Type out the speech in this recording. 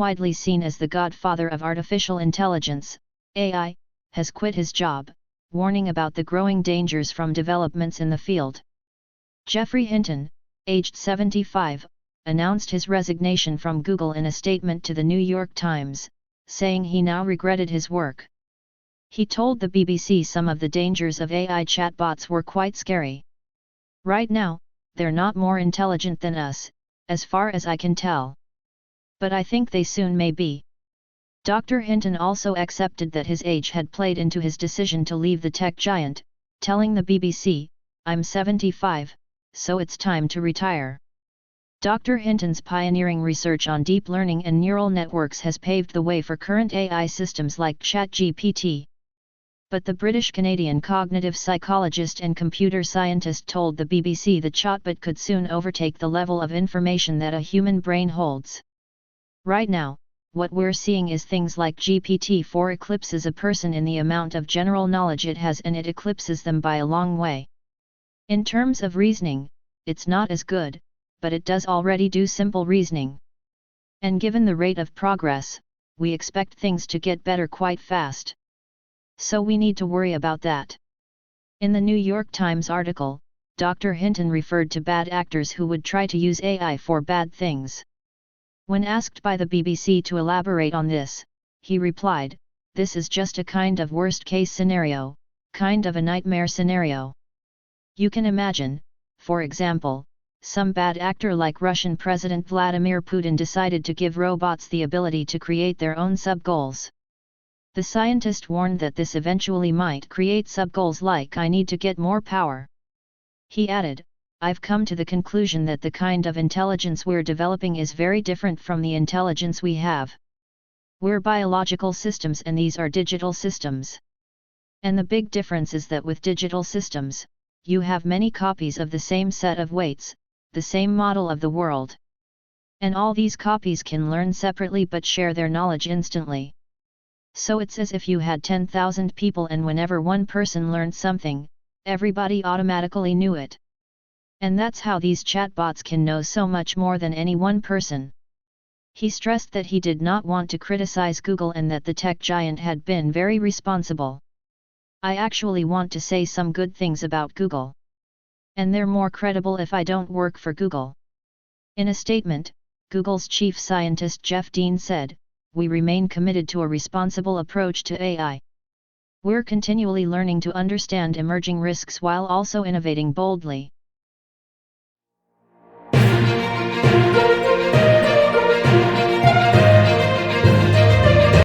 widely seen as the godfather of artificial intelligence, AI, has quit his job, warning about the growing dangers from developments in the field. Geoffrey Hinton, aged 75, announced his resignation from Google in a statement to the New York Times, saying he now regretted his work. He told the BBC some of the dangers of AI chatbots were quite scary. "Right now, they're not more intelligent than us, as far as I can tell. But I think they soon may be." Dr. Hinton also accepted that his age had played into his decision to leave the tech giant, telling the BBC, "I'm 75, so it's time to retire." Dr. Hinton's pioneering research on deep learning and neural networks has paved the way for current AI systems like ChatGPT. But the British-Canadian cognitive psychologist and computer scientist told the BBC the chatbot could soon overtake the level of information that a human brain holds. Right now, what we're seeing is things like GPT-4 eclipses a person in the amount of general knowledge it has, and it eclipses them by a long way. In terms of reasoning, it's not as good, but it does already do simple reasoning. And given the rate of progress, we expect things to get better quite fast. So we need to worry about that. In the New York Times article, Dr. Hinton referred to bad actors who would try to use AI for bad things. When asked by the BBC to elaborate on this, he replied, "This is just a kind of worst-case scenario, kind of a nightmare scenario. You can imagine, for example, some bad actor like Russian President Vladimir Putin decided to give robots the ability to create their own sub-goals. The scientist warned that this eventually might create sub-goals like 'I need to get more power.' He added, 'I've come to the conclusion that the kind of intelligence we're developing is very different from the intelligence we have. We're biological systems and these are digital systems. And the big difference is that with digital systems, you have many copies of the same set of weights, the same model of the world. And all these copies can learn separately but share their knowledge instantly. So it's as if you had 10,000 people and whenever one person learned something, everybody automatically knew it. And that's how these chatbots can know so much more than any one person." He stressed that he did not want to criticize Google and that the tech giant had been very responsible. "I actually want to say some good things about Google. And they're more credible if I don't work for Google." In a statement, Google's chief scientist Jeff Dean said, "We remain committed to a responsible approach to AI. We're continually learning to understand emerging risks while also innovating boldly.